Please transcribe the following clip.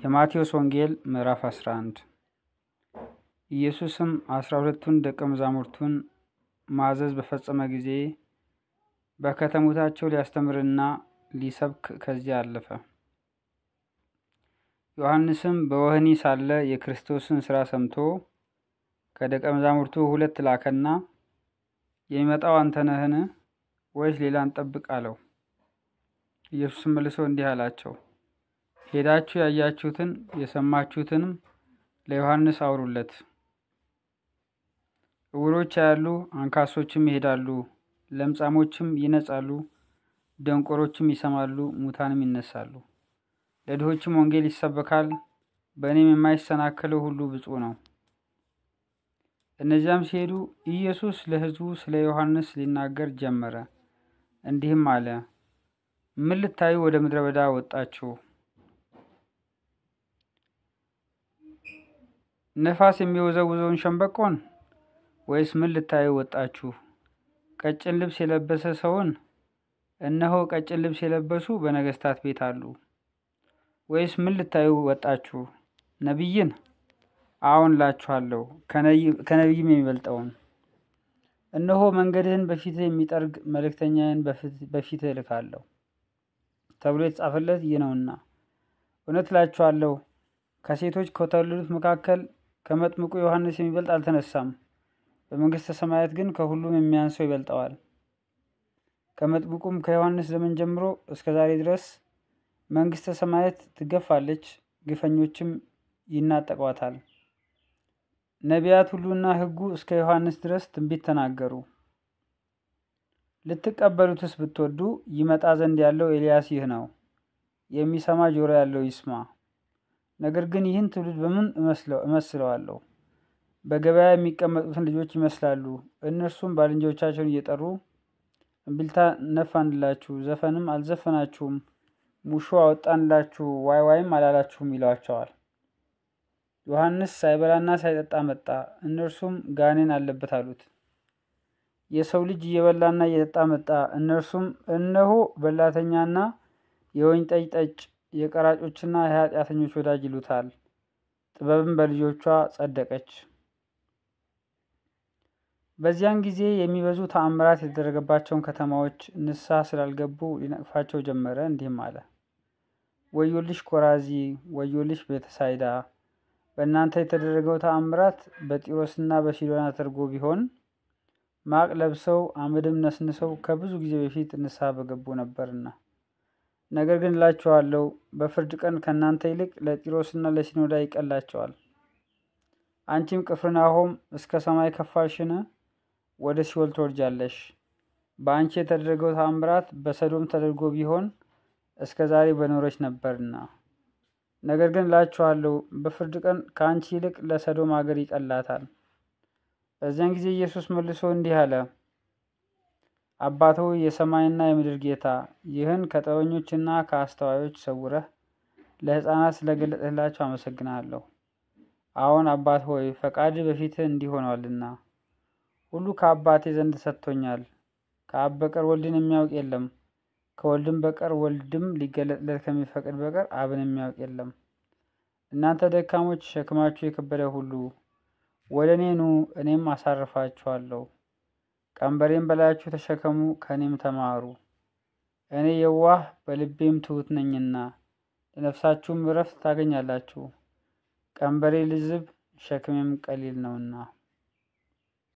የማቴዎስ ወንጌል ምዕራፍ 11 ኢየሱስም 12ቱን ደቀ መዛሙርቱን ማዘዝ በፈጸመ ጊዜ በከተሞቻቸው ሊያስተምርና ሊሰብክ ከዚያ አለፈ። ዮሐንስም በወህኒ ሳለ የክርስቶስን ሥራ ሰምቶ ከደቀ መዛሙርቱ 2 ላከና የሚመጣው አንተ ነህን ወይስ ሌላ እንጠብቅ አለው። ኢየሱስም መልሶ እንዲህ አላቸው፣ ሄዳችሁ ያያችሁትን የሰማችሁትንም ለዮሐንስ አውሩለት። ዕውሮች ያያሉ፣ አንካሶችም ይሄዳሉ፣ ለምጻሞችም ይነጻሉ፣ ደንቆሮችም ይሰማሉ፣ ሙታንም ይነሳሉ። ለድሆችም ወንጌል ይሰበካል። በእኔም የማይሰናከለው ሁሉ ብፁዕ ነው። እነዚያም ሲሄዱ ኢየሱስ ለሕዝቡ ስለ ዮሐንስ ሊናገር ጀመረ። እንዲህም አለ፣ ምን ልታዩ ወደ ምድረ በዳ ወጣችሁ? ነፋስ የሚወዘውዘውን ሸምበቆን? ወይስ ምን ልታዩ ወጣችሁ? ቀጭን ልብስ የለበሰ ሰውን? እነሆ ቀጭን ልብስ የለበሱ በነገሥታት ቤት አሉ። ወይስ ምን ልታዩ ወጣችሁ? ነቢይን? አዎን እላችኋለሁ፣ ከነቢይም የሚበልጠውን። እነሆ መንገድህን በፊትህ የሚጠርግ መልእክተኛዬን በፊትህ እልካለሁ ተብሎ የተጻፈለት ይህ ነውና። እውነት እላችኋለሁ፣ ከሴቶች ከተወለዱት መካከል ከመጥምቁ ዮሐንስ የሚበልጥ አልተነሳም። በመንግሥተ ሰማያት ግን ከሁሉም የሚያንሰው ይበልጠዋል። ከመጥምቁም ከዮሐንስ ዘመን ጀምሮ እስከ ዛሬ ድረስ መንግሥተ ሰማያት ትገፋለች፣ ግፈኞችም ይናጠቋታል። ነቢያት ሁሉና ሕጉ እስከ ዮሐንስ ድረስ ትንቢት ተናገሩ። ልትቀበሉትስ ብትወዱ ይመጣ ዘንድ ያለው ኤልያስ ይህ ነው። የሚሰማ ጆሮ ያለው ይስማ። ነገር ግን ይህን ትውልድ በምን እመስለዋለሁ? በገበያ የሚቀመጡትን ልጆች ይመስላሉ። እነርሱም ባልንጀሮቻቸውን እየጠሩ እምቢልታ ነፋንላችሁ፣ ዘፈንም አልዘፈናችሁም፣ ሙሾ አወጣንላችሁ፣ ዋይ ዋይም አላላችሁም ይሏቸዋል። ዮሐንስ ሳይበላና ሳይጠጣ መጣ፣ እነርሱም ጋኔን አለበት አሉት። የሰው ልጅ እየበላና እየጠጣ መጣ፣ እነርሱም እነሆ በላተኛና የወይን ጠጅ ጠጭ፣ የቀራጮችና የኃጢአተኞች ወዳጅ ይሉታል። ጥበብም በልጆቿ ጸደቀች። በዚያን ጊዜ የሚበዙ ተአምራት የተደረገባቸውን ከተማዎች ንስሐ ስላልገቡ ሊነቅፋቸው ጀመረ። እንዲህም አለ፣ ወዮልሽ ኮራዚ፣ ወዮልሽ ቤተሳይዳ! በእናንተ የተደረገው ተአምራት በጢሮስና በሲዶና ተደርጎ ቢሆን ማቅ ለብሰው አመድም ነስንሰው ከብዙ ጊዜ በፊት ንስሐ በገቡ ነበርና። ነገር ግን እላችኋለሁ፣ በፍርድ ቀን ከእናንተ ይልቅ ለጢሮስና ለሲዶና ይቀላቸዋል። አንቺም ቅፍርናሆም እስከ ሰማይ ከፋልሽን? ወደ ሲኦል ትወርጃለሽ። በአንቺ የተደረገው ተአምራት በሰዶም ተደርጎ ቢሆን እስከ ዛሬ በኖረች ነበርና። ነገር ግን እላችኋለሁ፣ በፍርድ ቀን ከአንቺ ይልቅ ለሰዶም አገር ይቀላታል። በዚያን ጊዜ ኢየሱስ መልሶ እንዲህ አለ፣ አባት ሆይ፣ የሰማይና የምድር ጌታ፣ ይህን ከጥበበኞችና ከአስተዋዮች ሰውረህ ለሕፃናት ስለገለጥህላቸው አመሰግናለሁ። አዎን አባት ሆይ፣ ፈቃድ በፊትህ እንዲህ ሆኗልና። ሁሉ ከአባቴ ዘንድ ሰጥቶኛል። ከአብ በቀር ወልድን የሚያውቅ የለም፣ ከወልድም በቀር ወልድም ሊገለጥለት ከሚፈቅድ በቀር አብን የሚያውቅ የለም። እናንተ ደካሞች፣ ሸክማችሁ የከበደ ሁሉ ወደ እኔ ኑ፣ እኔም አሳርፋችኋለሁ። ቀንበሬን በላያችሁ ተሸከሙ፣ ከእኔም ተማሩ። እኔ የዋህ በልቤም ትሑት ነኝና ለነፍሳችሁም ዕረፍት ታገኛላችሁ። ቀንበሬ ልዝብ ሸክሜም ቀሊል ነውና።